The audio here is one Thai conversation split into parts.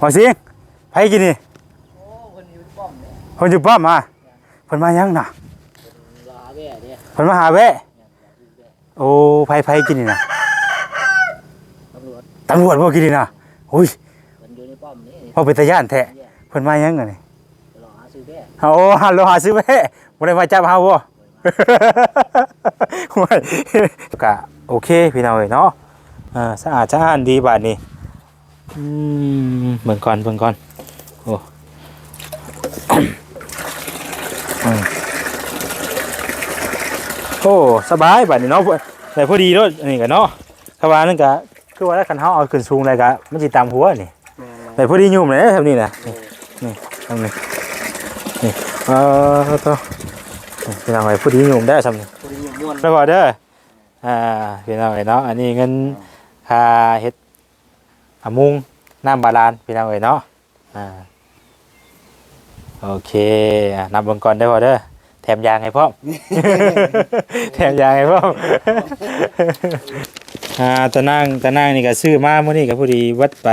ขอเสียงไผกินนี่โอ้คนอยู่ป้อมเนี่ยคนอยู่ป้อมมาเพิ่นมายังน่ะลาแว่เนี่ยเพิ่นมาหาแวะโอ้ไผกินนี่น่ะตำรวจบ่กินนี่น่ะอุ้ยเพิ่นอยู่ในป้อมนี่พอเป็นตาย้านแท้เพิ่นมายังอะนี่รอหาซื้อแว่โอ้ฮัลโหลหาซื้อแวะบ่ได้มาจับเฮาบ่โอ้ยก็โอเคพี่น้องเอ้ยเนาะสะอาดสะอ้านดีบาดนี้เบิ่งก่อนโอ้ โอ้สบายบัดนี้เนาะแต่พอดีรถนี่ก็เนาะขวานั่นก็คือว่าถ้าคันเฮาเอาขึ้นสูงเลยก็มันสิตามหัวนี่แต่พอดียุ่มเลยทำนี่นะนี่ทำนี่นี่ตัวพี่น้องไอ้พอดียุ่มได้ทำนี่พอดีอยู่ม่วนแล้วพอเด้อพี่น้องไอ้เนาะอันนี้เงินค่าเฮ็ดมุงน้ำบาดาลพี่น้องไอ้เนาะโอเคนับเบิ่งก่อนได้พอเด้อแถมยางให้พ่อม แถมยางให้พ่อม ตะนั่งนี่ก็ซื้อมาเมื่อนี้ก็พอดีวัดไป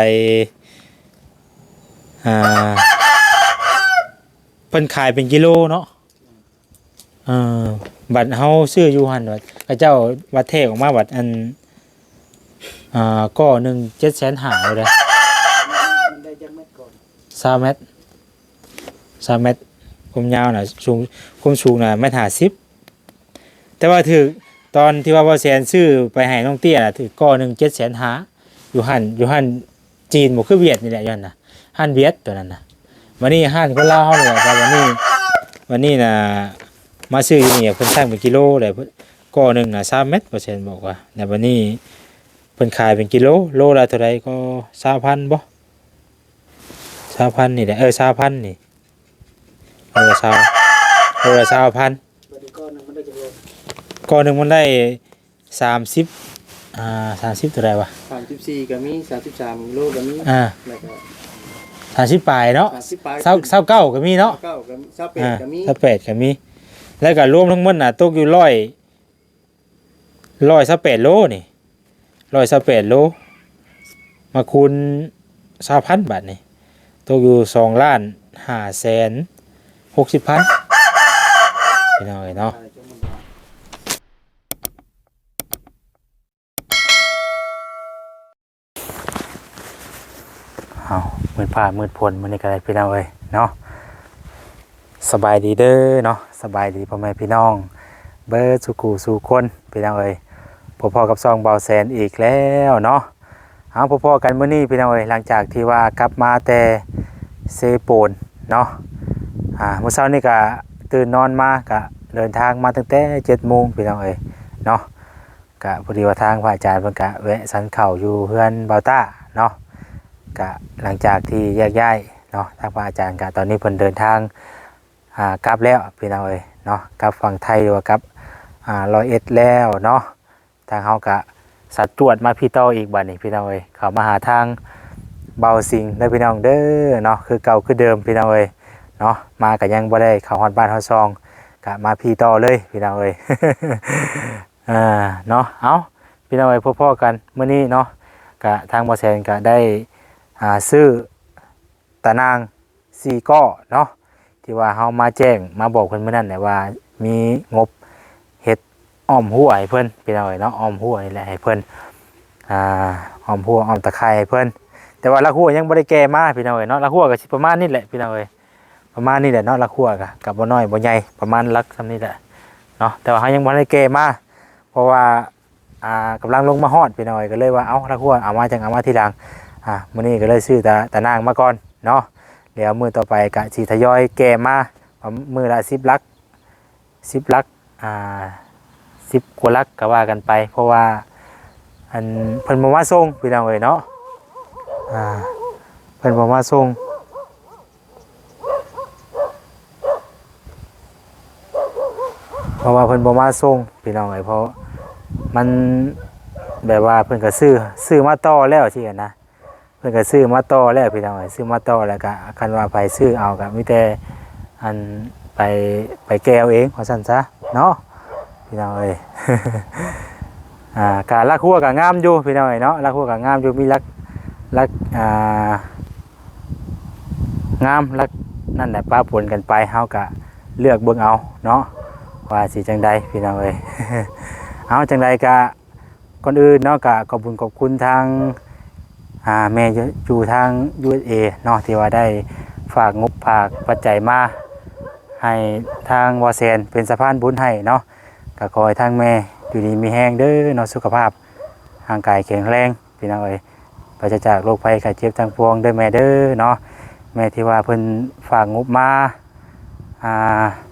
เพิ่นขายเป็นกิโลเนาะบัตรเฮาซื้ออยู่หั่นว่าพระเจ้าวัดเทศออกมาบัตรอันก็หนึ่ง750,000เลยได้จักเม็ดก่อน3 เมตรความยาวน่ะความสูงน่ะ1.50 แต่ว่าถือตอนที่ว่าบ่แสนซื้อไปให้น้องเตี้ยน่ะถือก้อนึง750,000อยู่หั่นจีนบ่คือเวียดนี่แหละย้อนน่ะหั่นเวียดตัวนั้นน่ะวันนี้หั่นคนลาวเฮานี่แหละครับวันนี้น่ะมาซื้ออยู่นี่เพิ่นสั่งเป็นกิโลได้ก้อนึงน่ะ3 เมตรบ่แสนบอกว่าแต่วันนี้เพิ่นขายเป็นกิโลโลละเท่าใดก็ 20,000 บ่ 20,000 นี่แหละ20,000 นี่โลละ20,000ก้อนนึงมันได้จักโลก้อนหนึ่งมันได้30เท่าไรวะ34ก็มี33โลก็มีแล้วก็30ปลายเนาะ29ก็มีเนาะ9ก็28ก็มี28ก็มีแล้วก็รวมทั้งหมดน่ะตกอยู่128โลนี่128โลมาคูณ 20,000 บาทนี่ตกอยู่2,560,000พี่น้องเนาะเอามืดผ้ามืดพลมันนี่ก็ได้พี่น้องเอ้ยเนาะสบายดีเด้อเนาะสบายดีพ่อแม่พี่น้องเบิร์ดสุกูสู่คนพี่น้องเอ้ยพ่อกับซองเบาแสนอีกแล้วเนาะเอาพ่อกันมื้อนี้พี่น้องเอ้ยหลังจากที่ว่ากลับมาแต่เซโปนเนาะเมื่อเช้านี้ก็ตื่นนอนมาก็เดินทางมาตั้งแต่7 โมงพี่น้องเอ้ยเนาะก็พอดีว่าทางพระอาจารย์เพิ่นก็แวะสันเข่าอยู่เฮือนเบาต้าเนาะก็หลังจากที่แยกย้ายเนาะทางพระอาจารย์ก็ตอนนี้เพิ่นเดินทางกลับแล้วพี่น้องเอ้ยเนาะกลับฝั่งไทยหรือว่ากับ101แล้วเนาะทางเฮาก็สัตว์ตรวจมาพี่ต่ออีกบัดนี้พี่น้องเอ้ยเข้ามาหาทางเบาสิงได้พี่น้องเด้อเนาะคือเก่าคือเดิมพี่น้องเอ้ยเนาะมาก็ยังบ่ได้เข้าฮอดบ้านฮอดซองก็มาพี่ต่อเลยพี่น้องเอ้ย เนาะเอาพี่น้องเอ้ยพ่อๆกันมื้อนี้เนาะก็ทางบ่แซนก็ได้ซื้อตะนาง4ก้อเนาะที่ว่าเฮามาแจ้งมาบอกเพิ่นมื้อนั้นแหละว่ามีงบเฮ็ดอ้อมหัวให้เพิ่นพี่น้องเอ้ยเนาะอ้อมหัวนี่แหละให้เพิ่นอ้อมหัวอ้อมตะไคร้ให้เพิ่นแต่ว่าละหัวยังบ่ได้แก่มาพี่น้องเอ้ยเนาะละหัวก็สิประมาณนี้แหละพี่น้องเอ้ยประมาณนี้แหละเนาะละหัวก็กับบ่น้อยบ่ใหญ่ประมาณลักซำนี้แหละเนาะแต่ว่าเฮายังบ่ได้แก่มาเพราะว่ากำลังลงมาฮอดพี่น้องเอ้ยก็เลยว่าเอ้าละหัวเอามาจังเอามาทีหลังมื้อนี้ก็เลยซื้อตะนางมาก่อนเนาะเดี๋ยวมื้อต่อไปก็สิทยอยแก่มามื้อละ10 ลัก10 ลัก10 กว่าลักก็ว่ากันไปเพราะว่าอันเพิ่นบ่มาส่งพี่น้องเอ้ยเนาะเพิ่นบ่มาส่งเพราะว่าเพิ่นบ่มาส่งพี่น้องเอ้ยเพราะมันแบบว่าเพิ่นก็ซื้อมาต่อแล้วสินะเพิ่นก็ซื้อมาต่อแล้วพี่น้องเอ้ยซื้อมาต่อแล้วก็คันว่าไปซื้อเอาก็มีแต่อันไปแก้วเองว่าซั่นซะเนาะพี่น้องเอ้ย กะลักหัวกะงามอยู่พี่น้องเอ้ยเนาะลักหัวกะงามอยู่มีลัก งามแล้วนั่นแหละป้าปนกันไปเฮาก็เลือกเบิ่งเอาเนาะว่าสิจังใดพี่น้องเอ้ย เอาจังใดก็ก่อนอื่นเนาะก็ขอบคุณทางแม่อยู่ทาง USA เนาะที่ว่าได้ฝากงบฝากปัจจัยมาให้ทางวอแซนเป็นสะพานบุญให้เนาะก็ขอให้ทางแม่อยู่ดีมีแรงเด้อเนาะสุขภาพร่างกายแข็งแรงพี่น้องเอ้ยปราศจากโรคภัยไข้เจ็บทั้งปวงเด้อแม่เด้อเนาะแม่ที่ว่าเพิ่นฝากงบมา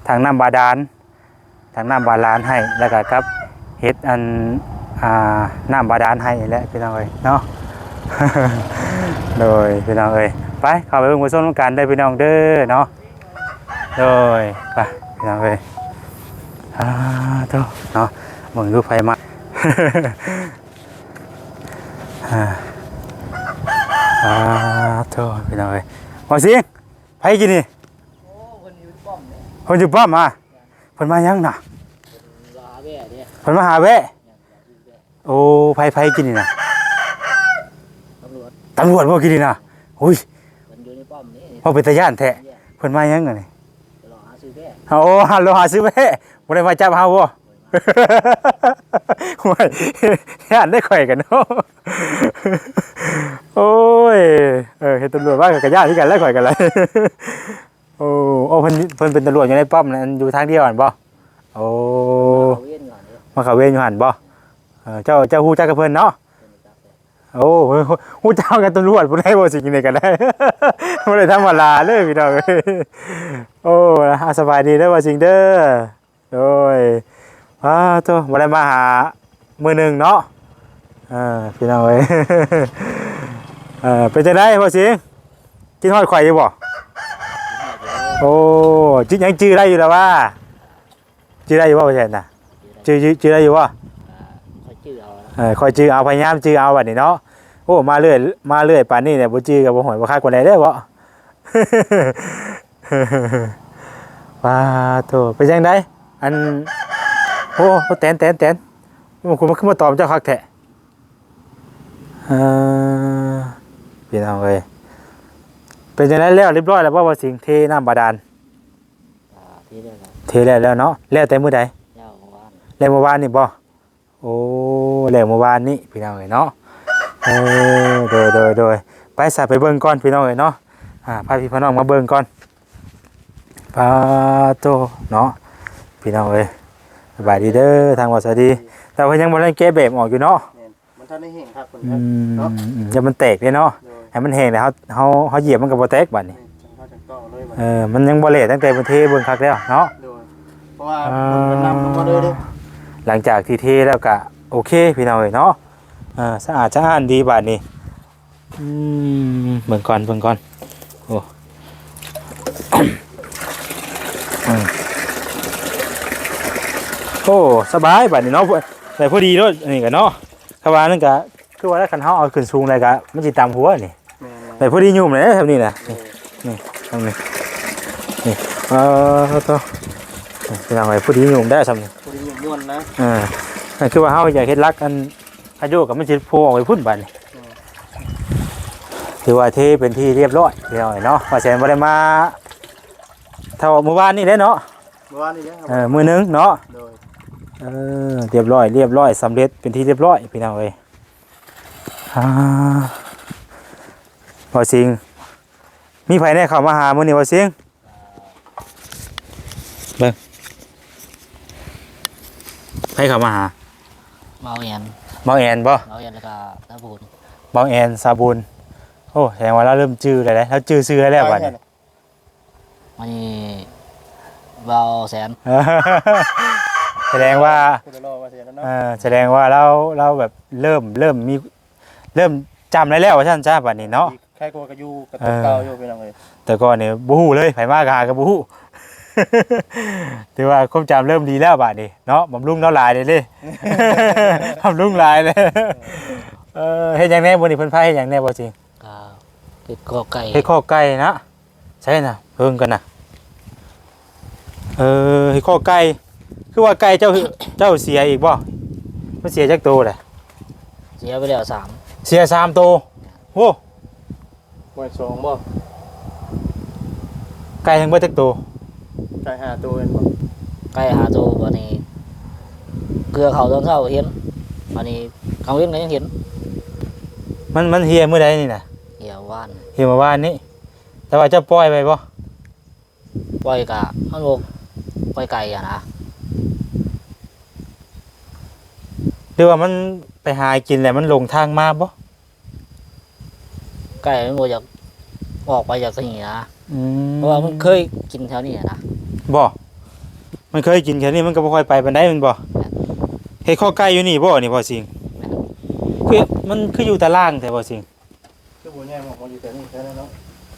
ทางน้ำบาดาลให้แล้วก็ครับเฮ็ดอันน้ำบาดาลให้แหละพี่น้องเอ้ยเนาะ โดยพี่น้องเอ้ยไปเข้าไปเบิ่งผู้ชมกันได้พี่น้องเด้อเนาะโดยไปพี่น้องเอ้ยโตเนาะเบิ่งดูไผมา โตพี่น้องเอ้ยบ่สิไผกินนี่โอ้เพิ่นอยู่ป้อมเนี่ยเพิ่นอยู่ป้อมมาเพิ่นมายังน่ะเพิ่นมาหาแวะโอ้ไผกินนี่น่ะตำรวจบ่กินนี่น่ะอุ้ยเพิ่นอยู่ในป้อมนี่เฮาเป็นตาย่านแท้เพิ่นมายังอ่ะนี่รอหาซื้อแพ้โอ้รอหาซื้อแพ้บ่ได้มาจับเฮาบ่ โอ้ยย่านได้ข่อยกันเนาะโอ้ยเห็นตำรวจว่ากับญาติที่กันแล้วข่อยกันเลย โอ้เพิ่นเป็นตำรวจอยู่ในป้อมนั่นอยู่ทางเดียวกันบ่โอ้มาเขาเวรอยู่หั่นบ่เจ้าฮู้จักกับเพิ่นเนาะโอ้ฮู้จักกับตำรวจผู้ใดบ่สิกินได้กันได้ บ่ได้ธรรมดาเลยพี่น้องเอ้ยโอ้สบายดีเด้อว่าจริงเด้อโอ้ยโตบ่ได้มาหามื้อนึงเนาะพี่น้องเอ้ย เป็นจังได๋บ่สิกินฮอดข่อยอยู่บ่โอ้จิยังจื้อได้อยู่แล้วว่าจื้อได้อยู่บ่ว่าซั่นน่ะจื้อได้อยู่บ่ค่อยจื้อเอาพยายามจื้อเอาบัดนี้เนาะโอ้มาเรื่อยปานนี้เนี่ยบ่จื้อก็บ่ฮอดบ่คักกว่าใดเด้อบ่ ว้าโตเป็นจังได๋อันโอ้แตนมันคุณมาขึ้นมาตอบเจ้าคักแท้พี่น้องเอ้ยเป็นจังได๋แล้วเรียบร้อยแล้วบ่ว่าสิ่งเทน้ำบาดาลเทแล้วเนาะแล้วแต่มื้อใดแล้วเมื่อวานนี่บ่โอ้แล้วเมื่อวานนี้พี่น้องเอ้ยเนาะโดยไปซะไปเบิ่งก่อนพี่น้องเอ้ยเนาะพาพี่พี่น้องมาเบิ่งก่อนปาโตเนาะพี่น้องเอ้ยสบายดีเด้อทางวัดสวัสดีแต่ว่ายังบ่ได้แก้แบบออกอยู่เนาะมันทันได้แห้งครับเพิ่นเนาะอย่ามันแตกเด้เนาะให้มันแห้งแล้วเฮาเหยียบมันก็บ่แตกบัดนี้มันยังบ่เละตั้งแต่ประเทศเบิ่งคักแล้วเนาะเพราะว่ามันนำมาเด้อหลังจากที่เทแล้วก็โอเคพี่น้องเอ้ยเนาะสะอาดสะอ้านดีบัดนี้เบิ่งก่อนโอ้โอ้สบายบัดนี้เนาะแต่พอดีเนาะนี่ก็เนาะถ้าว่านั่นก็คือว่าถ้าคันเฮาเอาขึ้นสูงได้ก็มันสิตามหัวนี่แต่พอดียุ่มเลยทำนี่น่ะนี่ทำนี่ต่อพี่น้องเอ้ยพอดียุ่มได้ทำนี่พอดียุ่มม่วนนะนั่นคือว่าเฮาอยากเฮ็ดรักอันอายุก็มันสิโผล่ออกไปพุ่นบัดนี้ถือว่าเทเป็นที่เรียบร้อยพี่น้องเอ้ยเนาะว่าแสนบ่ได้มาเท่าเมื่อวานนี่เด้เนาะเมื่อวานนี่ครับมื้อนึงเนาะเรียบร้อยสำเร็จเป็นที่เรียบร้อยพี่น้องเอ้ยบ่สิงมีไผได้เข้ามาหามื้อนี้บ่สิงเบิ่งไผเข้ามาหาเบาแอนบ่เบาแอนแล้วก็ตาบูนเบาแอนซาบูนโอ้แสดงว่าเราเริ่มจื้อได้แล้วจื้อชื่อได้แล้วบัดนี้มันเบาแสน แสดงว่าเราแบบเริ่มมีเริ่มจำได้แล้วว่าซั่นจ้าบัดนี้เนาะใครกลัวก็อยู่กับตัวเก่าอยู่พี่น้องเอ้ยแต่ก่อนนี่บ่ฮู้เลยไผมาก็หาก็บ่ฮู้ ถือว่าความจำเริ่มดีแล้วบัดนี้เนาะบำรุงเราหลายเด้ บำรุงหลายเลยเฮ็ดหยังแน่บ่นี่เพิ่นพาเฮ็ดหยังแน่บ่จริงเฮ็ดข้อไก่เฮ็ดข้อไก่นะใช่น่ะเพิ่งกันน่ะเฮ็ดข้อไก่คือว่าไก่เจ้าเสียอีกบ่มันเสียจักโตแหละเสียไปแล้ว3เสีย3โตโอ้บ่2บ่ ไก่ทั้งเบิดจักตัว ไก่หาตัวเองบ่ ไก่หาตัววันนี้เกลือเขาตอนเช้าเห็นวันนี้กลางเว้นก็ยังเห็น มันเฮียมื้อใดนี่น่ะ เหี่ยวว่าน เฮียเมื่อวานนี้แต่ว่าเจะปล่อยไปบ่ ปล่อยกะมันบอกปล่อยไก่อะนะ หรือว่ามันไปหากินแล้วมันหลงทางมาบ่ ไก่มันบอกอยากออกไปจากที่นี่นะ อืม เพราะว่ามันเคยกินแถวนี้นะ บ่มันเคยกินแค่นี้มันก็บ่ค่อยไปปานใดแมันบ่เฮ็ดข้อไก่อยู่นี่บ่นี่บ่สิงคือมันคืออยู่ตารางแต่บ่สิง คือบ่แย่ของอยู่แต่นี่แค่นั้นเนาะ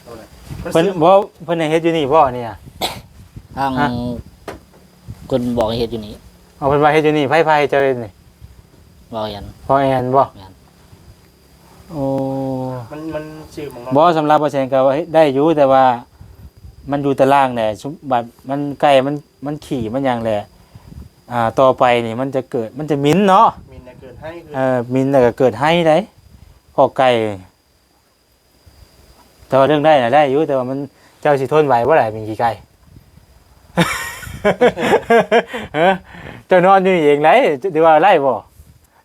เอาเลย เพิ่นบ่เพิ่นให้เฮ็ดอยู่นี่บ่นี่น่ะ ทาง ฮะ คนบอกให้เห็ดอยู่นี่ เอาเพิ่นว่าเฮ็ดอยู่นี่ไผๆเจ้าเล่นนี่ บอกยัน พอแอนบ่ แม่น โอ้ มันชื่อของ บ่สำหรับบ่แซงก็ว่าเฮ็ดได้อยู่แต่ว่ามันอยู่ตารางแหละชุบัดมันไก่มันขี่มันหยังแหละต่อไปนี่มันจะเกิดมันจะมิ้นเนาะ มินน่ะเกิดให้คือ มินแล้วก็เกิดให้ได้พอไก่แต่ว่าเรื่องได้น่ะได้อยู่แต่ว่ามันเจ้าสิทนไหวบ่ได้เป็นขี้ไก่ เออเจ้านอนอยู่นี่เองไรหรือว่าไล่บ่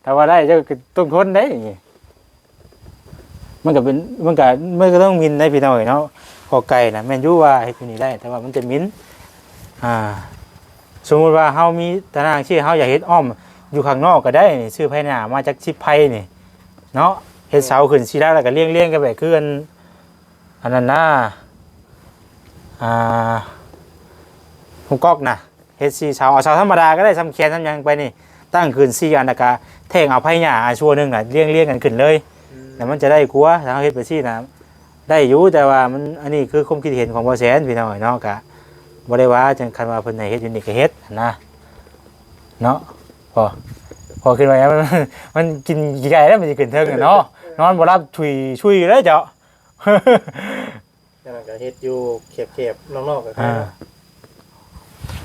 แต่ว่าไล่เจ้าก็ต้องทนได้มันก็เป็นมันก็ต้องมินได้พี่น้อยเนาะพอไก่นะแม่นอยู่ว่าเฮ็ดอยู่นี่ได้ แต่ว่ามันจะมินสมมุติว่าเฮามีตารางที่เฮาอยากเฮ็ดอ้อมอยู่ข้างนอกก็ได้นี่ซื้อไผหน้ามาจากชิปไผนี่เนาะเฮ็ดเสาขึ้นสิได้แล้วก็เลี้ยงๆกันแบบคืออันนั้นน่ะหุงกอกนะเฮ็ด4เสาเอาเสาธรรมดาก็ได้ซ้ำแขนซ้ำหยังไปนี่ตั้งขึ้น4อันแล้วก็แทงเอาไผหญ้าชั่วหนึงน่ะเลี้ยงกันขึ้นเลยแล้วมันจะได้กลัวถ้าเฮาเฮ็ดไปซี่นะได้อยู่แต่ว่ามันอันนี้คือความคิดเห็นของบ่แสนพี่น้อยเนาะก็บ่ได้ว่าจังคันว่าเพิ่นให้เฮ็ดอยู่นี่ก็เฮ็ดนะเนาะพอขึ้นมาแล้วมันกินกี่ไก่แล้วมันสิขึ้นเทิงอะเนาะนอนบ่หลับชุยเลยเจ้า แต่มันก็เฮ็ดอยู่เข็บๆนอกๆก็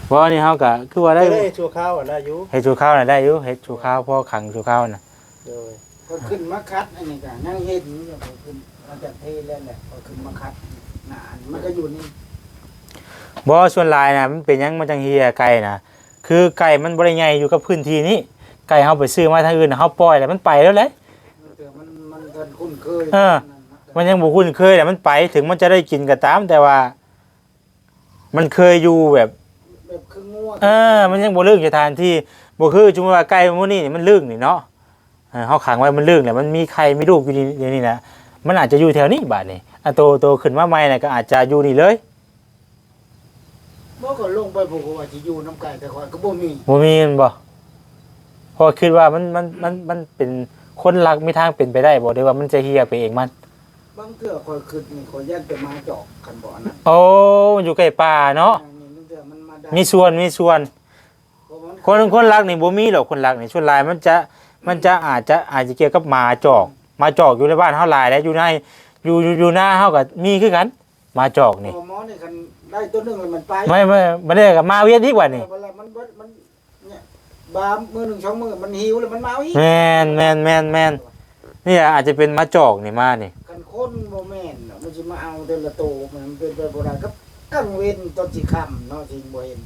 เพราะนี่เฮาก็คือว่าได้ ได้ชั่วข้าวอ่ะได้อยู่ เฮ็ดชูข้าวน่ะได้อยู่เฮ็ดชูข้าวพอขังชูข้าวน่ะ โดย ก็ขึ้นมาคัดอันนี้ก็นั่งเฮ็ดนี่ก็ขึ้นมาจากเทแล้วแหละก็ขึ้นมาคัดนานมันก็อยู่นี่ บ่ส่วนหลายน่ะมันเป็นหยังมันจังเฮียไก่น่ะคือไก่มันบ่ได้ใหญ่อยู่กับพื้นที่นี้ไก่เฮาไปซื้อมาทางอื่นน่ะเฮาปล่อยแล้วมันไปแล้วแหละ แต่มันเกินคุ้นเคย มันยังบ่คุ้นเคยแต่มันไปถึงมันจะได้กินก็ตามแต่ว่า มันเคยอยู่แบบ แบบคืองัว มันยังบ่ลึกสถานที่บ่คือจุมว่าไก่มื้อนี้นี่มันลึกนี่เนาะเฮาขังไว้มันลึกแล้วมันมีไข่มีลูกอยู่นี่นะมันอาจจะอยู่แถวนี้บาดนี้โตขึ้นมาใหม่น่ะก็อาจจะอยู่นี่เลย บ่ก็ลงไปผูกว่าสิอยู่น้ำไก่แต่ข่อยก็บ่มี บ่มีมันบ่พอคิดว่ามันเป็นคนรักมีทางเป็นไปได้บ่ได้ว่ามันจะเฮียไปเองมัน บางเทื่อข่อยขึ้นนี่ข่อยยันแต่มาจอกคันบ่อนนั้น โอ้มันอยู่ใกล้ป่าเนาะ นี่บางเทื่อมันมาได้ มีส่วน เพราะมัน คนรักนี่บ่มีหรอกคนรักนี่ส่วนหลายมันจะอาจจะเกี่ยวกับหมาจอกอยู่ในบ้านเฮาหลายแล้วอยู่ในอยู่หน้าเฮาก็มีคือกันหมาจอกนี่ พอหมอนี่คันได้ตัวหนึงแล้วมันไป ไม่ได้กับมาเวียนดีกว่านี่ เวลามันเบิดมันเนี่ยบามมื้อหนึง2มื้อมันหิวแล้วมันมาเอาอีก แม่นนี่อาจจะเป็นหมาจอกนี่มานี่ คันคนบ่แม่นเนาะมันสิมาเอาแต่ละโตมันเป็นไปบ่ได้ครับกังเว้นตอนสิค่ำเนาะสิบ่เห็น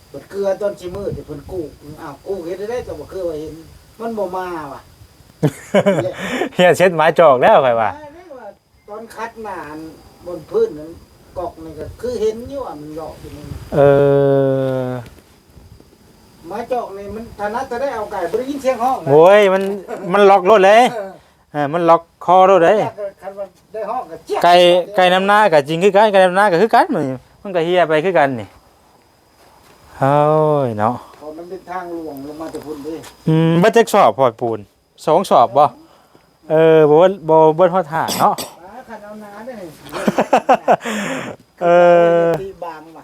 เปิดเกลือตอนสิมืดเดี๋ยวเพิ่นกู้อ้าวกู้เฮ็ดได้แต่บ่คือว่าเห็นมันบ่มาว่ะ เฮียเช็ดหมาจอกแล้วค่อยว่า ได้ว่าตอนคัดหน้าอันบนพื้นนั้นกอกนี่ก็คือเห็นอยู่ว่ามันหลอกอยู่นี่ เออ หมาจอกนี่มันถ้านัดจะได้เอาไก่บ่ได้ยินเสียงห้องนะ โอ้ยมันล็อกรถเลยมันล็อกคอรถเลย คันว่าได้ห้องก็เจี๊ยบ ไก่น้ำหน้าก็จริงคือกันไก่น้ำหน้าก็คือกันมันก็เฮียไปคือกันนี่เฮ้ยเนาะ เพราะมันเป็นทางหลวงลงมาแต่พุ่นเด้ บัดจักสอบพอดปูน2สอบบ่บ่ทอดถ่านเนาะ คันเอาหนาได้นี่ ตีบางว่ะ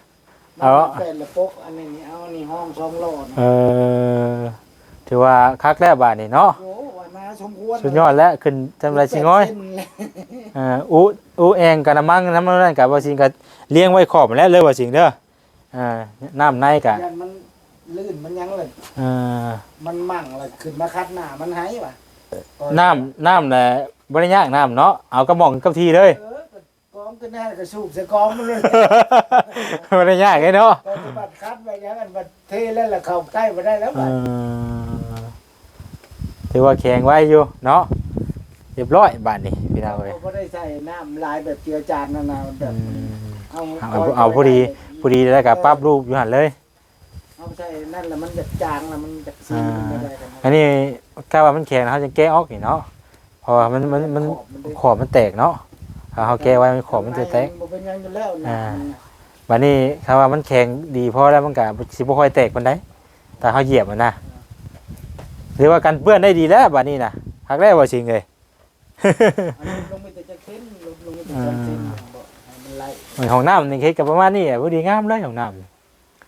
เอา เป็นละปกอันนี้นี่เอานี่ห้อง2โลนะ ถือว่าคักแล้วบาดนี่เนาะ โอ้ว่านาสมควร สุดยอดแล้วขึ้นจำไรสิง้อยอูแองกันมังน้ำนั่นกับว่าสิงก็เลี้ยงไว้ขอบแล้วเลยว่าสิงเด้อน้ำในกะ ยันมันลื่นมันยังเลย มันมั่งเลยขึ้นมาคัดหน้ามันหายว่ะ น้ำน่ะบ่ได้ยากน้ำเนาะเอากระหม่องกับทีเลย กอง องก็น่าก็สูบใส่กองมันเลย บ่ได้ยากไงเนาะ ปฏิบัติคัดไว้อย่างนั้นบัดเทแล้วล่ะเข้าใกล้บ่ได้แล้วบัด ถือว่าแข็งไว้อยู่เนาะเรียบร้อยบาดนี้พี่น้องเอ้ย บ่ได้ใส่น้ำลายแบบเจือจานนั่นน่ะแบบเอาพอดีแล้วก็ปรับรูปอยู่หั่นเลย เอาใส่นั่นแล้วมันจะจางแล้วมันจะซีมันไม่ได้กัน อันนี้กะว่ามันแข็งนะเขาจะแก้ออกนี่เนาะเพราะว่ามันขอบมันแตกเนาะถ้าเขาแก้ไว้มันขอบมันจะแตก บ่เป็นหยังอยู่แล้วนะ บัดนี้คำว่ามันแข็งดีพอแล้วมันก็สิบ่ค่อยแตกปานใดแต่เขาเหยียบมันนะหรือว่ากันเปื้อนได้ดีแล้วบัดนี้นะหักได้บ่จริงเลย อันนี้ลงไปแต่จะเข้มลงไปแต่จะเข้มบ่ให้มันไล่ เหมือนของน้ำนี่เฮ็ดกับประมาณนี้พอดีงามเลยของน้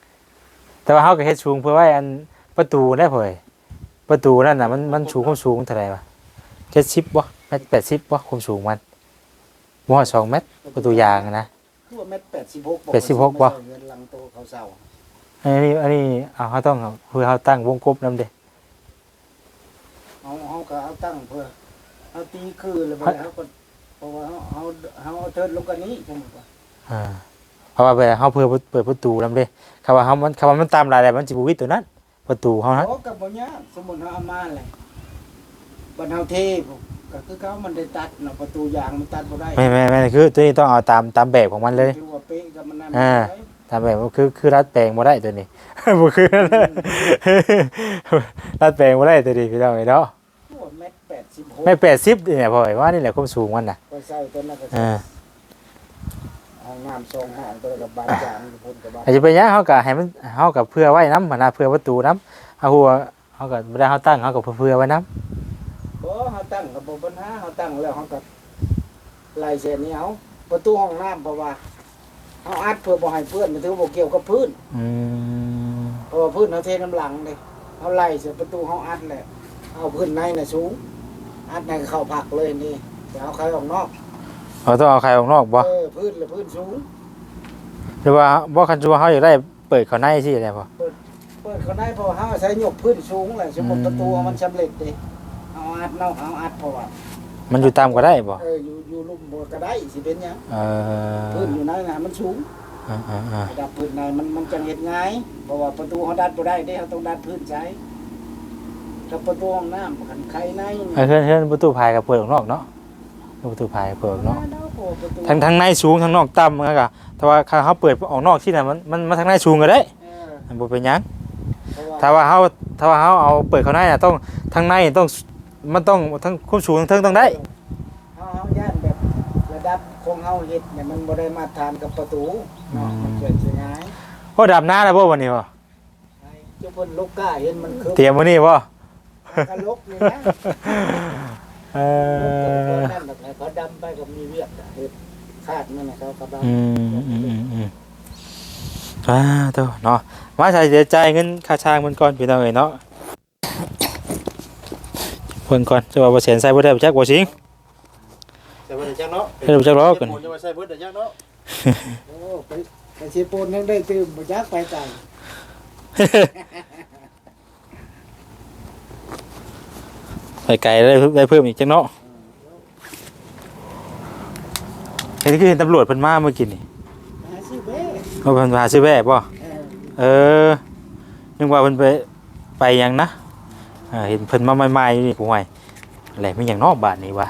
ำแต่ว่าเขาก็เฮ็ดสูงเพื่อไว้อันประตูได้เผยประตูนั่นน่ะมันสูงความสูงเท่าไหร่วะ70บ่เมตร80บ่ความสูงมันบ่ฮอด2เมตรประตูยางนะ คือว่าเม็ด86 86บ่ เงินลังโตเขาเศร้า อันนี้เขาต้องเพื่อเขาตั้งวงกบนำเด้ เอาก็เอาตั้งเพื่อเอาตีคือแล้วไปแล้วก็เพราะว่าเอาเทิดลงกันนี้ผมว่า เพราะว่าแบบเขาเพื่อเปิดประตูนำเด้คำว่ามันตามรายได้มันสิบ่วิดตัวนั้นประตูเขานะ โอ้กับบ่ยากสมมุติเฮาเอามาเลยบัดเฮาเทผมก็คือเขามันได้ตัดเนาะประตูยางมันตัดบ่ได้ ไม่คือตัวนี้ต้องเอาตามแบบของมันเลย คือว่าเป๊ะกับมันนั่น ตามแบบคือรัดแปลงบ่ได้ตัวนี้ บ่คือรัดแปลงบ่ได้ตัวนี้พี่น้องเนาะ ตัวเม็ด86 ไม่80เนี่ยพ่อว่านี่แหละความสูงมันน่ะ ก็ใส่ตัวนั้นก็ใส่ห้องน้ำ2ห้องตัวกับบานจานพุ่นกับบ้าน อาจจะเป็นหยังเขาก็ให้มันเขาก็เพื่อไว้นำหั่นน่ะเพื่อประตูนำเอาหัวเขาก็บ่ได้เขาตั้งเขาก็เพื่อไว้นำ บ่เฮาตั้งก็บ่ปัญหาเฮาตั้งแล้วเฮาก็ไล่เส้นนี้เอาประตูห้องน้ำเพราะว่าเฮาอัดเพื่อบ่ให้เปื้อนมันถือบ่เกี่ยวกับพื้น เพราะว่าพื้นเขาเทน้ำหลังเลยเขาไล่เสร็จประตูเขาอัดแหละเอาพื้นในน่ะสูงอัดในเข้าผักเลยนี่เดี๋ยวเอาใครออกนอก เขาต้องเอาใครออกนอกบ่ พื้นหรือพื้นสูง หรือว่าบ่คันว่าเขาอยากได้เปิดเข้าในสิได้บ่ เปิดเขาได้เพราะว่าเขาใช้หยกพื้นสูงเลยสมมติประตูมันสำเร็จเลยเอาอัดเนาะเอาอัดเพราะว่า มันอยู่ตามก็ได้บ่ อยู่ลุ่มบัวก็ได้สิเป็นหยัง เออ พื้นอยู่ในน่ะมันสูงดับพื้นในมันจังเห็ดง่ายเพราะว่าประตูเขาดัดบ่ได้เด้เขาต้องดัดพื้นใช้ถ้าประตูห้องน้ำขันไขใน เฮือนประตูภายก็เปิดออกนอกเนาะประตูภายเปิดออกนอก ประตู ทั้งในสูงทั้งนอกต่ำมันก็แต่ว่าถ้าเขาเปิดออกนอกที่น่ะมันทางในสูงก็ได้มันบ่เป็นหยัง ถ้าว่าเขาเอาเปิดเข้าในน่ะต้องทางในต้องมันต้องทั้งความสูงทั้งเทิงต้องได้ เขาย่านแบบระดับของเขาเฮ็ดเนี่ยมันบ่ได้มาตรฐานกับประตูเนาะมันเกิดสิง่าย โอ้ดับหน้าแล้วบ่วันนี้บ่ เจ้าเพิ่นลูกก้าเห็นมันคือ เตรียมมื้อนี้บ่ กันลกนี่นะ เออ นั่นแบบเขาดำไปก็มีเวียกเฮ็ดคาดนั่นน่ะเขาก็ดำ โตเนาะมาใส่เสียใจเงินค่าช่างมันก่อนพี่น้องเอ้ยเนาะเพิ่นก่อนจะว่าบ่แสนใส่บ่ได้บ่จักบ่สิง ใส่เบิดได้จักเนาะ ให้รู้จักรอกัน ผมจะมาใส่เบิดได้จักเนาะ โอ้ไปสิปูนยังได้ตื่มบ่จักไปไกล ไปไกลได้เพิ่มอีกจังเนาะเห็นคือเห็นตำรวจเพิ่นมาเมื่อกี้นี่ หาสิเบ้ เพิ่นมาซื้อแว่บ่เออนึกว่าเพิ่นไปหยังนะเห็นเพิ่นมาใหม่ๆอยู่นี่กูว่าอะไรมีหยังนอกบ้านนี่วะ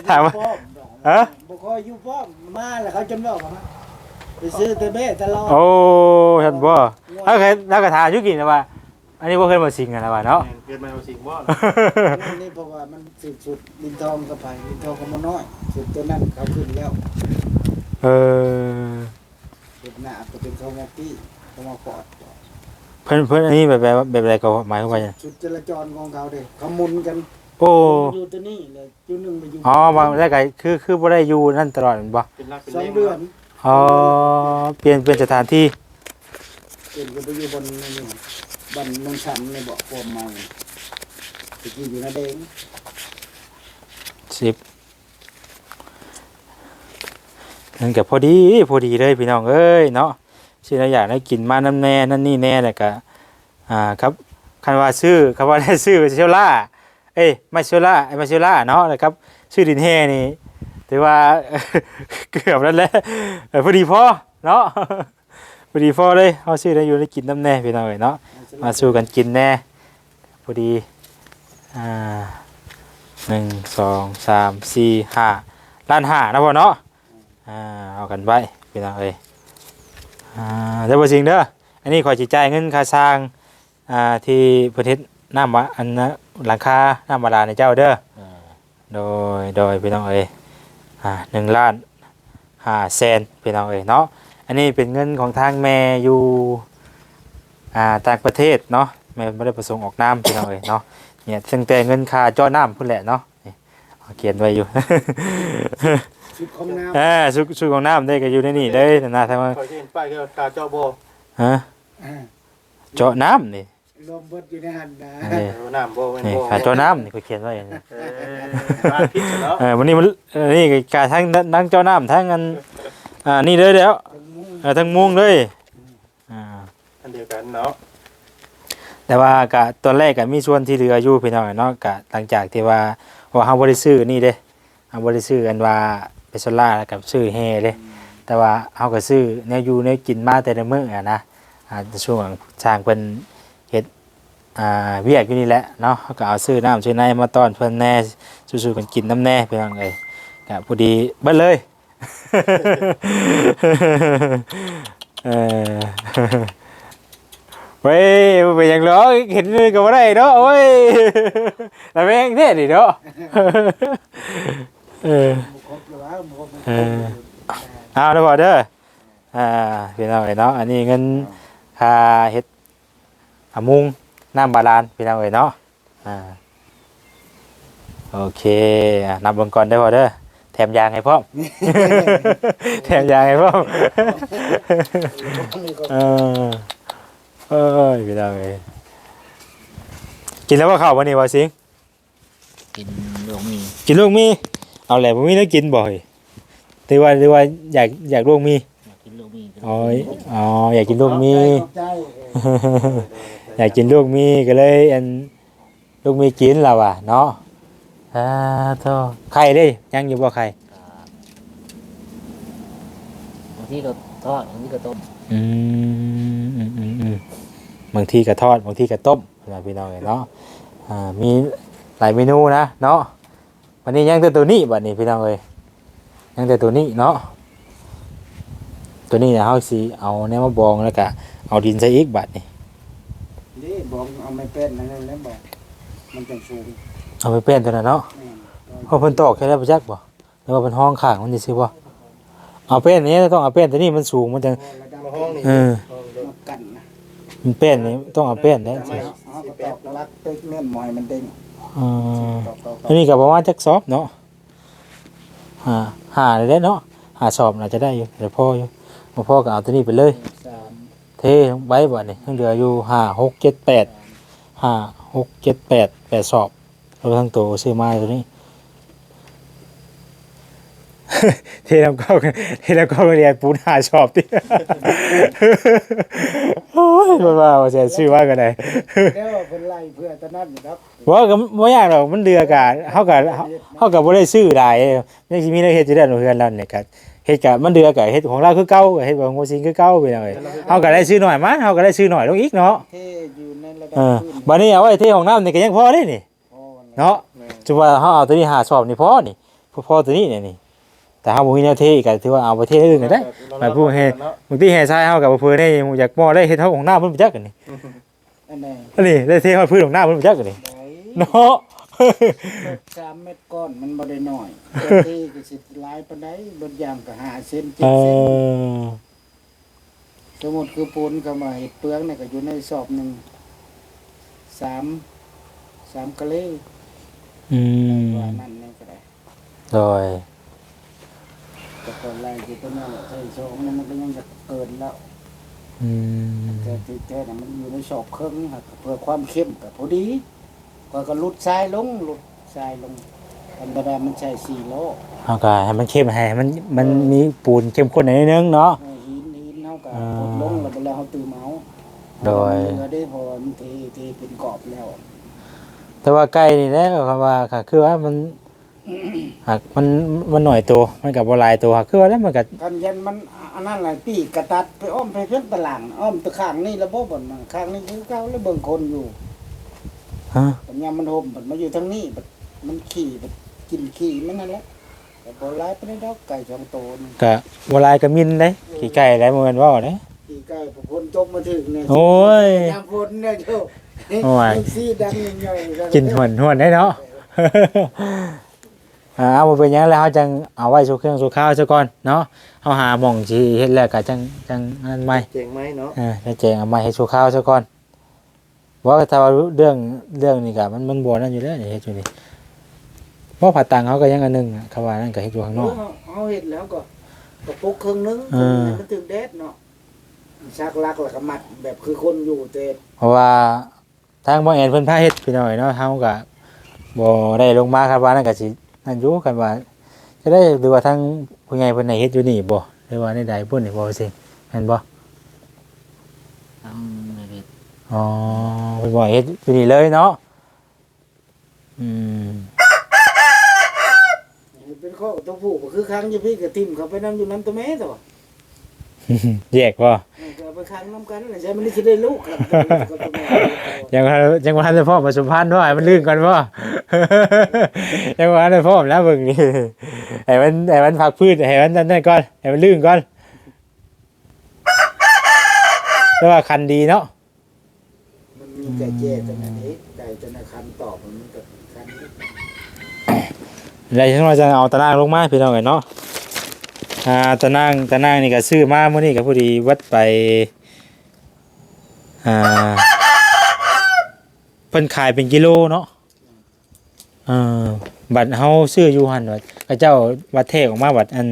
ถามว่า ฮะ บ่ค่อยอยู่ป้อมมาแล้วเขาจนบอกว่าไปซื้อแต่เบ้ตลอด โอ้ท่านบ่ถ้าเคยแล้วก็ถามอยู่กินนะว่า อันนี้บ่เคยมาสิงกันนะว่าเนาะ เกิดมาเอาสิ่งบ่ นี่เพราะว่ามันสุดลินทองกับไผลินทองก็บ่น้อยสุดตัวนั้นเขาขึ้นแล้ว เออ สุดหน้าก็เป็นเขามาตี้เขามาปอด เพิ่นอันนี้แบบอะไรก็หมายความว่าหยัง สุดจราจรของเขาเด้เขาหมุนกัน โอ้ อยู่ตัวนี้เลยอยู่หนึงไปอยู่ อ๋อว่าแล้วก็คือบ่ได้อยู่นั่นตลอดแม่นบ่ เป็นรักเป็น สอ แรง ง เดือน อ๋อเปลี่ยนสถานที่ เกินก็ไปอยู่บนนี่บันนงชันในบ่อความเมาตะกี้อยู่นาเดง 10นั่นก็พอดีเลยพี่น้องเอ้ยเนาะสิเราอยากได้กินมาน้ำแน่นั่นนี่แน่แล้วก็ครับคันว่าได้ซื้อเชลล่าไม่เชลล่าเนาะแล้วครับชื่อดินแห่นี่ ถือว่า เกือบแล้วแหละพอดีพอเนาะ พอดีพอเลยเฮาซื้อได้อยู่ได้กินน้ำแน่พี่น้องเอ้ยเนาะมาสู้กันกินแน่พอดี1 2 3 4 5ล้านห้านะพ่อเนาะเอากันไว้พี่น้องเอ้ยเดี๋ยวบ่จริงเด้ออันนี้ขอยสิจ่ายเงินค่าสร้างที่ประเทศน้ำวะอันนะหลังคาน้ำบาดาลในเจ้าเด้อโดยพี่น้องเอ้ย1 ล้าน5 แสนพี่น้องเอ้ยเนาะอันนี้เป็นเงินของทางแม่อยู่ต่างประเทศเนาะแม่ไม่ได้ประสงค์ออกน้ำพี่น้องเอ้ยเนาะเนี่ยตั้งแต่เงินค่าจ่อน้ำพุ่นแหละเนาะนี่เขียนไว้อยู่ ชุดของน้ ชุดของน้ำได้ก็อยู่ในนี่เด้นะทางว่า คอยเห็นป้ายก็ตาเจ้าโบ ฮะ ำ เจาะน้ำนี่ รวมเบิดอยู่ในหันนะ นี่ น้ำโบเป็น นี่ โบ ค่าเจาะน้ำนี่ก็เขียนไว้อย่างนี้ บ้านพิษเนาะ วันนี้มันนี่กาทั้งนั่งเจ้าน้ำทั้งอันนี่เลยแล้วทั้งมุ้งเลยอันเดียวกันเนาะ แต่ว่ากะตอนแรกกะมีส่วนที่เหลืออยู่พี่น้องเนาะกะหลังจากที่ว่าเฮาบ่ได้ซื้อนี่เด้เฮาบ่ได้ซื้อกันว่าเปโซล่ากับซื้อแฮเด้แต่ว่าเฮาก็ซื้อแนวอยู่แนวกินมาแต่ละมื้อนะช่วงสร้างเพิ่นเฮ็ดเวียกอยู่นี่แหละเนาะเฮาก็เอาซื้อน้ำซื้อในมาต้อนเพิ่นแน่สู้ๆกันกินน้ำแน่พี่น้องเอ้ยกะพอดีเบิดเลย เว้ยไปอย่างล้อเห็นเลยก็บ่ได้เนาะโอ้ยแต่แม่งเท่ดิเนาะ ครบอยู่แล้วครบ เอาเด้อบ่เด้อพี่น้องเอ้ยเนาะอันนี้เงินค่าเฮ็ดมุงน้ำบาดาลพี่น้องเอ้ยเนาะโอเคนับเบิ่งก่อนเด้อบ่เด้อแถมยางให้พร้อม แถมยางให้พร้อม พี่น้องเอ้ยกินแล้วว่าข้าววันนี้ว่าสิง กินลูกมี กินลูกมีเอาแหละบ่มีแล้วกินบ่อยถือว่าอยากลูกมี อยากกินลูกมี อ๋ออยากกินลูกมี ขอบใจ อยากกินลูกมีก็เลยอันลูกมีกินแล้วอ่ะเนาะโธ่ไข่เด้ยังอยู่บ่ไข่ บางทีก็ทอดบางทีก็ต้ม บางทีก็ทอดบางทีก็ต้มพี่น้องเนาะมีหลายเมนูนะเนาะวันนี้ยังแต่ตัวนี้บัดนี้พี่น้องเอ้ยยังแต่ตัวนี้เนาะตัวนี้เนี่ยเฮาสิเอาแนวมาบองแล้วก็เอาดินใส่อีกบัดนี้ นี่บอกเอาไม่เป็นนั่นแล้วบอกมันจังสูง เอาไปเป็นตัวนั้นเนาะเพราะเพิ่นตอกแค่ได้บ่จักบ่หรือว่าเพิ่นห้องข้างมันสิซื้อบ่เอาเป็นนี้ต้องเอาเป็นตัวนี้มันสูงมันจัง มาห้องนี่ มากันนะ มันเป็นนี่ต้องเอาเป็นได้ เอาก็ตอกรักเต็กเน่นหมอยมันเด้ง อันนี้ก็ประมาณจักสอบเนาะหาได้เนาะหาสอบน่าจะได้อยู่เดี๋ยวพ่ออยู่บ่พ่อก็เอาตัวนี้ไปเลย 3 เทลงไปบ่นี่ยังเหลืออยู่5 6 7 8 5 6 7 8สอบรวมทั้งตัวซื้อมาตัวนี้ เทน้ำก็เรียนปูน5สอบติ โอ้ยว่าว่าจะซื้อว่ากันได้ แล้วเพิ่นไล่เพื่อตะนั้นครับ ว่าก็บ่ยากหรอกมันเดือกะเฮาก็บ่ได้ซื้อได้ยังสิมีแนวเฮ็ดอยู่ได้เฮือนเราเนี่ยก็เฮ็ดก็มันเดือกะเฮ็ดของเราคือเก่าก็เฮ็ดของโงซิงคือเก่าไปหน่อยเฮาก็ได้ซื้อหน่อยมาเฮาก็ได้ซื้อหน่อยลงอีกเนาะ เทอยู่ในระดับพื้น บัดนี้เอาไว้เทของน้ำนี่ก็ยังพอได้นี่เนาะจุว่าเฮาเอาตัวนี้5สอบนี่พอนี่พอตัวนี้นี่แต่เฮาบ่มีแนวเทก็ถือว่าเอาไปเทอื่นก็ได้หมายผู้เฮ็ดบางทีแห่ทรายเฮาก็บ่เพิ่นได้อยากบ่ได้เฮ็ดเฮาของน้ำเพิ่นบ่จักกันนี่ อันนี้ อันนี้ได้เทเฮาพื้นของน้ำเพิ่นบ่จักกันนี่เนาะ 3 เม็ดก้อนมันบ่ได้น้อยเทก็สิหลายปานใดเบิดอย่างก็5เซน7 เอ เซน อ สมมุติคือปูนก็มาเฮ็ดเปลืองนี่ก็อยู่ในสอบหนึง3กะเล ว่านั่นนี่ก็ได้ โดย แต่ก่อนไล่ที่ต้นนั้นใช่สองนี่มันก็ยังจะเกินแล้ว แต่ที่แท้น่ะมันอยู่ในสอบเครื่องครับเพื่อความเข้มกับพอดีก็ลุดทรายลงธรรมดามันใช้4โล เอาก็ให้มันเข้มให้มันมีปูนเข้มข้นหน่อยนึงเนาะ หินเฮาก็กดลงแล้วเวลาเฮาตื่มเอา โดย ก็ได้พอมันเทเป็นกรอบแล้ว แต่ว่าไก่นี่แหละคำว่าค่ะคือว่ามัน หากมันหน่อยตัวมันก็บ่หลายตัวคือว่าแล้วมันก็ กันยันมันอันนั้นแหละปีกกระตัดไปอ้อมไปเพิ่นตะหลังอ้อมตะข้างนี่แล้วบ่บ่นมาข้างนี้คือเก่าแล้วเบิ่งคนอยู่ ฮะ ปัญญามมันห่มบัดมาอยู่ทางนี้บัดมันขี่บัดกินขี่มันนั่นแหละแต่บ่หลายปานใดดอกไก่สองตัวนี่ ก็บ่หลายก็มินเด้ขี้ไก่หลายมื้อนั้นเว้าเด้ ขี่ไก่พอคนตกมาถึงเนี่ย โอ้ย ยามฝนเนี่ยเจ้า โอ้ย สีดังใหญ่ๆ กินหวนได้เนาะ เอาบ่เป็นหยังแล้วเฮาจังเอาไว้สู่เครื่องสู่ข้าวซะก่อนเนาะเฮาหาหม่องสิเฮ็ดแล้วก็จังอันนั้นใหม่ เจ๋งไหมเนาะ แล้วแจงเอามาให้สู่ข้าวซะก่อนว่าถ้าว่าเรื่องนี้ก็มันบ่นั่นอยู่แล้วนี่เฮ็ดอยู่นี่บ่ผัดตังเขาก็ยังอันหนึงอะเขาว่านั่นก็เฮ็ดอยู่ข้างนอก เอาเห็ดแล้วก็ปุกครึ่งนึง เออ มันถึงแดดเนาะชักลักแล้วก็มัดแบบคือคนอยู่แต่ เพราะว่าทางบ่แอนเพิ่นพาเฮ็ดพี่น้อยเนาะเฮาก็บ่ได้ลงมาครับว่านั่นก็สินั่นอยู่กันว่าจะได้หรือว่าทางผู้ใหญ่เพิ่นให้เฮ็ดอยู่นี่บ่หรือว่าในใดพุ่นนี่บ่สิแม่นบ่ ทำในเฮ็ด อ๋อเพิ่นบ่ให้เฮ็ดอยู่นี่เลยเนาะอืม เป็นข้อตัวผู้ก็คือครั้งอยู่พี่กับทิมเขาไปนั่งอยู่น้ำตัวแม่ตัว แยกบ่ ก็ไปครั้งน้ำกันใช่มันได้สิได้ลูกครับกับตัวแม่ ยังว่าจะพ่อมาสุพรรณว่าให้มันลื่นก่อนว่า ยังว่าจะพ่อแล้วมึงนี่ให้มันพักพืชให้มันนั่นก่อนให้มันลื่นก่อนแต่ว่าคันดีเนาะ มันมีไก่แจ้ตัวนั้นเองไก่ตัวนั้นคันตอบมันกับคัน อะไรที่เราจะเอาตะนางลงมาพี่น้องกันเนาะตะนางนี่ก็ซื้อมาเมื่อนี้ก็พอดีวัดไปเพิ่นขายเป็นกิโลเนาะบัตรเฮาซื้ออยู่หั่นว่าพระเจ้าวัดเทศออกมาบัตรอัน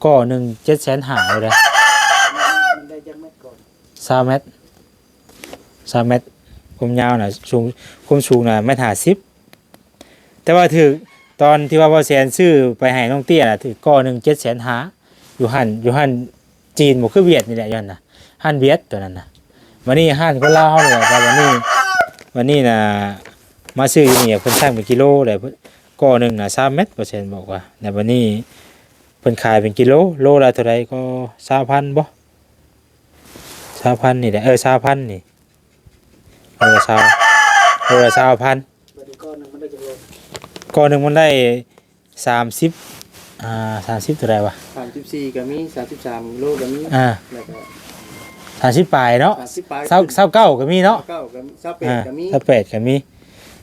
ก็1 750,000เลย มันได้จังเม็ดก่อน 3 เมตร3 เมตรความยาวน่ะสูงความสูงน่ะ1.50 เมตรแต่ว่าถือตอนที่ว่าบ่แสนซื้อไปให้น้องเตี้ยน่ะถือก็1 750,000อยู่หั่นจีนบ่คือเวียดนี่แหละอยู่หั่นน่ะหั่นเวียดตัวนั้นน่ะวันนี้หั่นคนลาวเฮานี่แหละแต่วันนี้น่ะมาซื้ออยู่นี่เพิ่นสั่งเป็นกิโลเลยก็หนึงน่ะ3 เมตรเปอร์เซ็นต์บอกว่าแต่วันนี้เพิ่นขายเป็นกิโลโลละเท่าใดก็ 20,000 บ่ 20,000 นี่แหละ20,000 นี่โลละ20,000 บัดนี้ก้อนหนึงมันได้จังโล ก็หนึงมันได้30เท่าไหร่วะ 34ก็มี33โลก็มี แล้วก็ 30ปลายเนาะ 30ปลาย 29ก็มีเนาะ เก้าก็มี28ก็มี 28ก็มี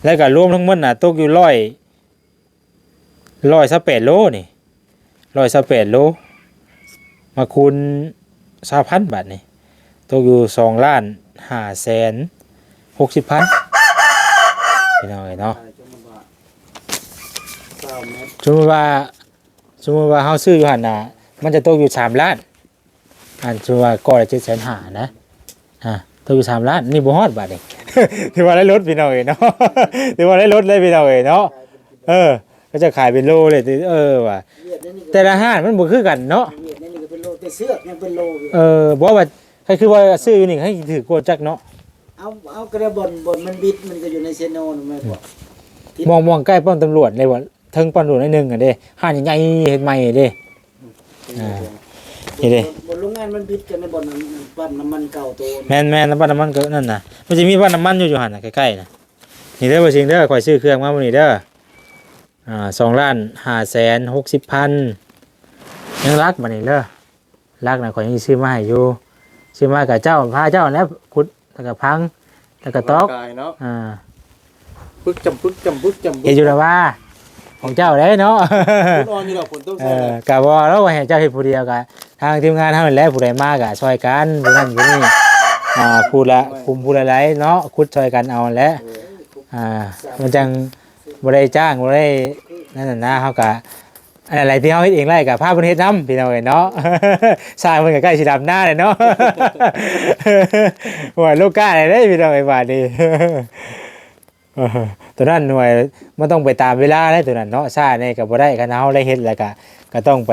แล้วก็รวมทั้งหมดน่ะตกอยู่128โลนี่128โลมาคูณ 20,000 บาทนี่ตกอยู่2,560,000พี่น้องเอ้ยเนาะ จังว่า9เมตรสมมุติว่าเฮาซื้ออยู่หั่นน่ะมันจะตกอยู่3 ล้านอันสมมุติว่าก้อนละ750,000นะตกอยู่3 ล้านนี่บ่ฮอดบาทนี่ ถือว่าได้ลดพี่น้องเอ้ยเนาะ ถือว่าได้ลดเลยพี่น้องเอ้ยเนาะก็จะขายเป็นโลเลยว่ะ เวียดนี่ก็ แต่ละห้านมันบ่คือกันเนาะ เวียดนี่ก็เป็นโลแต่เสื้อกยังเป็นโลอยู่ บ่ว่าใครคือว่าซื้ออยู่นี่ให้ถือกดจักเนาะ เอากระบอนมันบิดมันก็อยู่ในเซโนนั่นแม่นบ่ มองใกล้ป้อมตำรวจเลยว่าเทิงป้อมตำรวจนิดนึงอ่ะเด้ห้านใหญ่ๆเฮ็ดใหม่เด้ นี่เด้ บนโรงงานมันบิดกันในบ่อนนั้นปั๊มน้ำมันเก่าโต แม่นน้ำมันก็นั่นน่ะมันจะมีบ้านน้ำมันอยู่หั่นน่ะใกล้ๆน่ะนี่เด้อบ่จริงเด้อข่อยซื้อเครื่องมามื้อนี้เด้อ2,560,000ยังรักบัดนี้เด้อรักน่ะข่อยยังซื้อมาให้อยู่ซื้อมากับเจ้าพาเจ้าแล้วขุดแล้วก็พังแล้วก็ตอก กายเนาะ ปึกจำปึก เฮ็ดอยู่แล้วว่าของเจ้าได้เนาะ คุณออนอยู่ดอกฝนตกใส่ กะบ่แล้วว่าให้เจ้าเฮ็ดผู้เดียวกะทางทีมงานเฮานั่นแหละผู้ใดมากะช่วยกันผู้นั้นผู้นี้ผู้ละคุมผู้ละหลายเนาะขุดช่วยกันเอานั่นแหละมันจังบ่ได้จ้างบ่ได้นั่นน่ะนะเฮากะอะไรที่เฮาเฮ็ดเองได้กะพาเพิ่นเฮ็ดนำพี่น้องเอ้ยเนาะ สร้างเพิ่นก็ใกล้สิดำหน้าเลยเนาะ ว่าลูกก้าได้พี่น้องไอ้บาดนี้ ตัวนั้นหน่วยมันต้องไปตามเวลาได้ตัวนั้นเนาะซ่านี่ก็บ่ได้คันเฮาได้เฮ็ดแล้วก็ต้องไป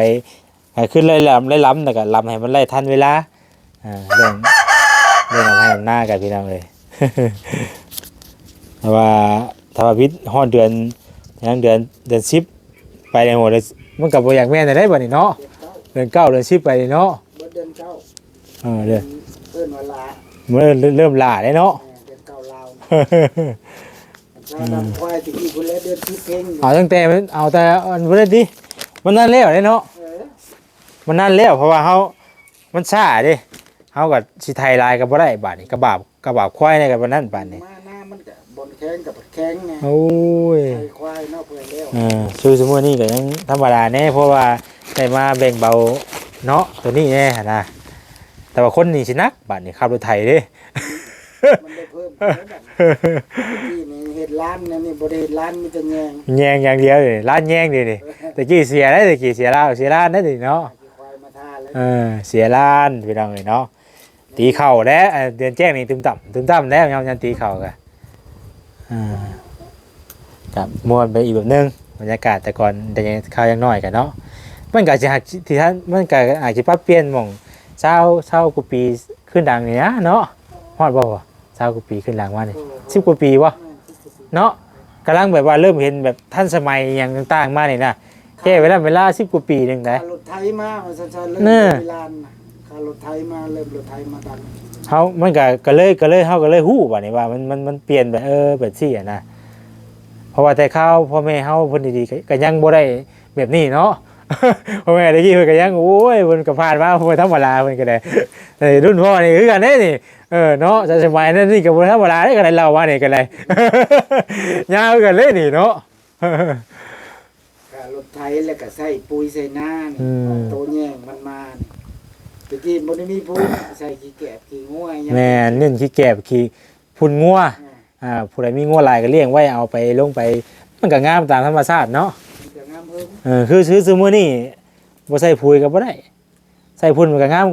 ขึ้นไล่ลำแล้วก็ลำให้มันไล่ทันเวลาเรื่องเอาให้หน้ากันพี่น้องเลย ถ้าว่าพิษฮอดเดือน ยังเดือน10ไปได้หมดเลยมันก็บ่อยากแม่นได้บัดนี้เนาะ เดือนเก้า เดือน9เดือน10ไปเนาะ เดือนเก้า เดือน เอิ้นว่าลา เริ่มล่าได้เนาะ เดือนเก้าลาวชาดำควายตะกี้พุ่นแล้วเดือน10เพ่ง เอาตั้งแต่มันเอาแต่อันบ่ได้ดิมันนั่นแล้วเด้เนาะ มันนั่นแล้วเพราะว่ามันช้าเด้เฮาก็สิไทยลายก็บ่ได้บาดนี้กระบาบควายในก็บ่นั่นบาดนี้ มาหน้ามันก็บนแข้งกับแข้งไง โอ้ย ไอ้ควายเนาะเพื่อนแล้ว ชื่อสมมุตินี่ก็ยังธรรมดาแน่เพราะว่าได้มาแบ่งเบาเนาะตัวนี้แน่หั่นนะแต่ว่าคนนี่สินักบาดนี้ขับรถไถเด้ มันได้เพิ่มขึ้นแล้วแบบที่นี่เฮ็ดร้านนะนี่บ่ได้เฮ็ดร้านมีแต่แยง แยงอย่างเดียวเลยร้านแยงดินี่ตะกี้เสียได้ตะกี้เสียร้านได้ดิเนาะ ควายมาท่าแล้ว เสียร้านพี่น้องเอ้ยเนาะตีเข่าแล้วเดือนแจ้งนี่ตึมต่ำแล้วยังตีเข่ากันกับมวนไปอีกแบบนึงบรรยากาศแต่ก่อนแต่ยังข้าวยังน้อยกันเนาะมันก็จะหักที่ท่านมันก็อาจจะปรับเปลี่ยนหม่องเช้ากูปีขึ้นดังนี่นะเนาะฮอดบ่วะเช้ากูปีขึ้นดังว่านี่10กว่าปีวะเนาะกำลังแบบว่าเริ่มเห็นแบบท่านสมัยอย่างต่างๆมานี่นะแค่เวลา10กว่าปีนึงได้ รถไถมาซั่นๆเริ่มเวลาค่ารถไถมาเริ่มรถไถมาดัน มันก็เลยเฮาก็เลยฮู้บัดนี้ว่ามันเปลี่ยนแบบแบบซี่อ่ะนะเพราะว่าแต่ข้าวพ่อแม่เฮาเพิ่นดีๆก็ยังบ่ได้แบบนี้เนาะ พ่อแม่ได้ยินเพิ่นก็ยังโอ้ยเพิ่นก็ผ่านมาบ่ธรรมดาเพิ่นก็ได้รุ่นพ่อนี่คือกันเด้นี่เนาะสมัยนั้นนี่ก็บ่ธรรมดาเด้ก็ได้เล่าว่านี่ก็ได้ ยาวกันเลยนี่เนาะ ค่ารถไถแล้วก็ใส่ปุ๋ยใส่หน้านี่โตแยงมันมานี่ตะกี้บ่ได้มีปุ๋ยใส่ขี้แกบขี้งัวหยัง แม่นนึ่นขี้แกบขี้พุ่นงัวผู้ใดมีงัวหลายก็เลี้ยงไว้เอาไปลงไปมันก็งามตามธรรมชาติเนาะ จะงามเพิ่ม คือซื้อมื้อนี้บ่ใส่ปุ๋ยก็บ่ได้ใส่พุ่นมันก็งาม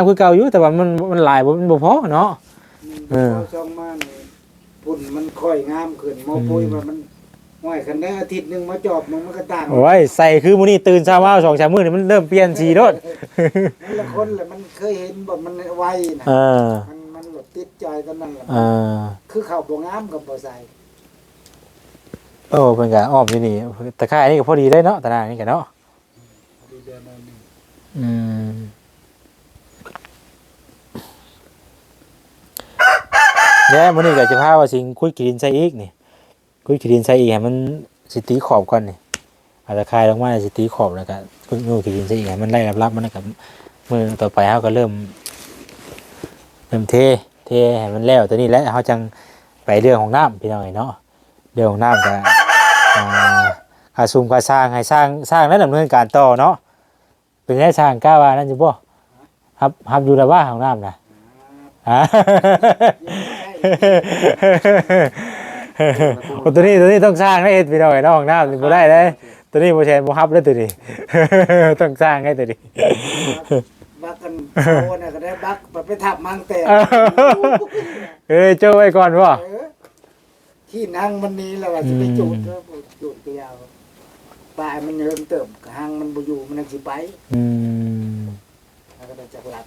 คือเก่าอยู่แต่ว่ามันหลายมันบ่พอเนาะ เอาช่องมานี่พุ่นมันค่อยงามขึ้นหมอปุ๋ยว่ามันห้อยคันได้อาทิตย์นึงมาจอบมันก็ต่าง โอ้ยใส่คือมื้อนี้ตื่นเช้ามา2-3 มื้อนี่มันเริ่มเปลี่ยนสีโลด มันละคนแหละมันเคยเห็นบ่มันไวนะ มันแบบติดใจตอนนั้นแหละคือข้าวบ่งามกับบ่ใส่ เพิ่นก็อ้อมอยู่นี่ตะไคร้นี่ก็พอดีเลยเนาะตะนางนี่ก็เนาะ ดีเดือนนึง แล้วมื้อนี้ก็จะพาว่าสิคุยขี้ดินใส่อีกนี่คุยขี้ดินใส่อีกให้มันสิตีขอบก่อนนี่เอาตะไคร้ลงมาสิตีขอบแล้วก็คุยงูขี้ดินใส่อีกให้มันไล่รับมันก็มื้อต่อไปเฮาก็เริ่มเทให้มันแล้วตัวนี้แล้วเฮาจังไปเรื่องของน้ำพี่น้องเนาะเรื่องของน้ำก็ค่าซุมค่าสร้างให้สร้างแล้วดำเนินการต่อเนาะเป็นได้สร้างกล้าว่านั่นสิบ่ครับอยู่แล้วว่าของน้ำนะตัวนี้ต้องสร้างให้พี่น้องเนาะของน้ำนี่บ่ได้เลยตัวนี้บ่แชร์บ่ฮับเลยตัวนี้ ต้องสร้างให้ตัวนี้ บักกันโซน่ะก็ได้บักไปทับมังแต่ เจ้าไว้ก่อนบ่ ที่นั่งมันนี้แล้วว่าสิไปจุดแล้วจุดยาวปลายมันเริ่มเติมหางมันบ่อยู่มันสิไปแล้วก็ได้จักหลับ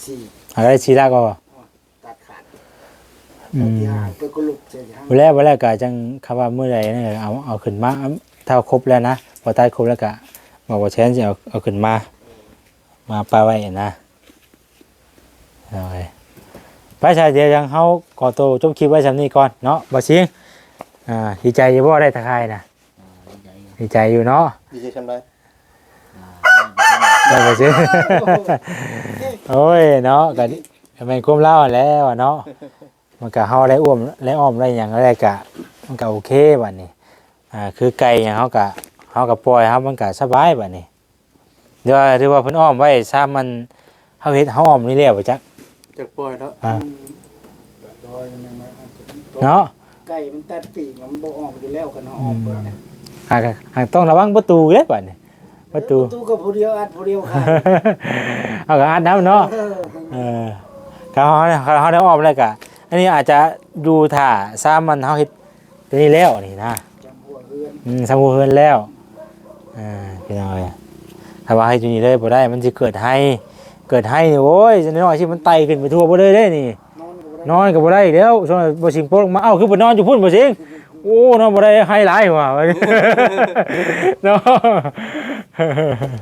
4 อะไรชีลาก็ ตัดขาดที่หางก็กลุกใส่หาง วันแรกก็จังคำว่าเมื่อใดนี่เอาขึ้นมาถ้าครบแล้วนะพอตายครบแล้วก็บอกว่าแชนสิเอาขึ้นมาปาไว้นะเอาไว้ไปชายเดียวยังเฮาขอตัวจบคลิปไว้ซำนี้ก่อนเนาะบ่ซิงดีใจอยู่บ่ได้ตะไคร้น่ะดีใจอยู่เนาะ ดีใจทำได้ ได้บ่ซิง โอ้ยเนาะก็แม่นความเล่าแล้วเนาะมันก็เฮาได้อ้อมได้หยังได้ก็มันก็โอเคบัดนี้คือไก่หยังเฮาก็ปล่อยเฮามันก็สบายบัดนี้เดี๋ยวถือว่าเพิ่นอ้อมไว้ซ้ำมันเฮาเฮ็ดเฮาอ้อมนี่แล้วบ่จัก จะปล่อยแล้ว เนาะ ไก่มันตัดปีกมันบ่ออกอยู่แล้วกันเนาะออกเบิดนะ หากต้องระวังประตูเด้บัดนี้ประตู ก็ผู้เดียวอัดผู้เดียวค่ะ เอาก็อัดน้ำเนาะเขาได้อ้อมแล้วก็อันนี้อาจจะดูท่าซ้ำมันเฮาเฮ็ดตัวนี้แล้วนี่นะ จำหัวเฮือน สมูเฮือนแล้วพี่น้อยถ้าว่าให้อยู่นี่เลยบ่ได้มันสิเกิดให้นี่โอ้ยจะน้อยสิมันไต่ขึ้นไปทั่วบ่เลยเด้นี่นอนก็บ่ได้แล้วช่วงบ่สิงโปลงมาเอ้าคือบ่นอนอยู่พุ่นบ่สิง โอ้เนาะบ่ได้ไฮไลท์ว่ะ เนาะ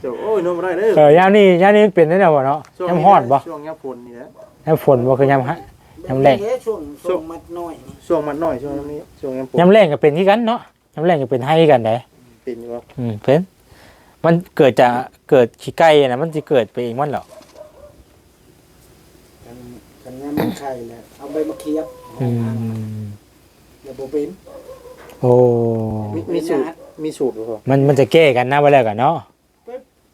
เจ้าโอ้ยโนบ่ได้เด้อย ามนี้เป็นได้แล้วบ่เนาะยามฮ้อนบ่ ช่วงยามฝนนี่แหละ ยามฝนบ่คือยามยามแล้ง ช่วงมัดน้อยนี่ ช่วงมันน้อยช่วงนี้ช่วงยามฝน ยามแล้งก็เป็นคือกันเนาะยามแล้งก็เป็นไฮกันได้ เป็นอยู่บ่ เป็นมันเกิดจากเกิดขี้ไก่น่ะมันสิเกิดไปเองมันเหรอ กันงานมันไข่แหละเอาใบมะเขียบ อืม อย่าบ่เป็น โอ้ มีสูตรมีสูตรบ่พอ มันจะแก้กันนะว่าแล้วกันเนาะ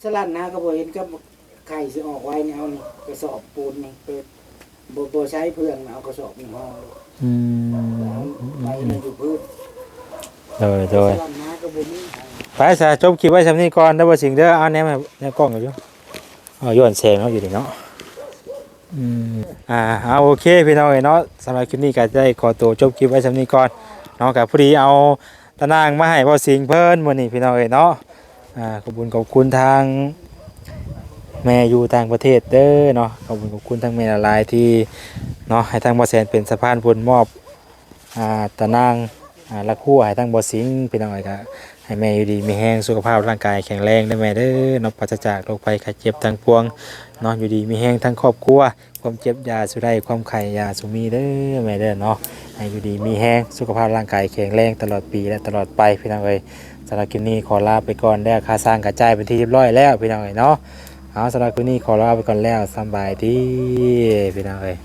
สลัดนาก็บ่เห็นกับไข่สิออกไว้นี่เอานี่กระสอบปูนนี่เปิดบ่ใช้เพื่องเอากระสอบนี่ห่อ อืม ไปเลยอยู่พื้น โดย สลัดนาก็บ่มี ไปซะจบคลิปไว้ซำนี้ก่อนเด้อบ่สิงเด้อเอาแนมในกล้องอยู่ย้อนแสงเนาะอยู่นี่เนาะเอาโอเคพี่น้องเอ้ยเนาะสำหรับคลิปนี้ก็ได้ขอตัวจบคลิปไว้ซำนี้ก่อนเนาะก็พอดีเอาตะนางมาให้บ่สิงเพิ่นมื้อนี้พี่น้องเอ้ยเนาะขอบคุณทางแม่อยู่ต่างประเทศเด้อเนาะขอบคุณทางแม่ละลายที่เนาะให้ทางบ่แสนเป็นสะพานบุญมอบตะนางละคู่ให้ทางบ่สิงพี่น้องเอ้ยก็ให้แม่อยู่ดีมีแรงสุขภาพร่างกายแข็งแรงได้แม่เด้อเนาะปราศจากโรคภัยไข้เจ็บทั้งปวงเนาะอยู่ดีมีแรงทั้งครอบครัวความเจ็บยาสุได้ความไข้ยาสุมีเด้อแม่เด้อเนาะให้อยู่ดีมีแรงสุขภาพร่างกายแข็งแรงตลอดปีและตลอดไปพี่น้องเอ้ยสำหรับคลิปนี้ขอลาไปก่อนแล้วค่าสร้างกระจายเป็นที่เรียบร้อยแล้วพี่น้องเอ้ยเนาะเอาสำหรับคลิปนี้ขอลาไปก่อนแล้วสำบายดีพี่น้องเอ้ย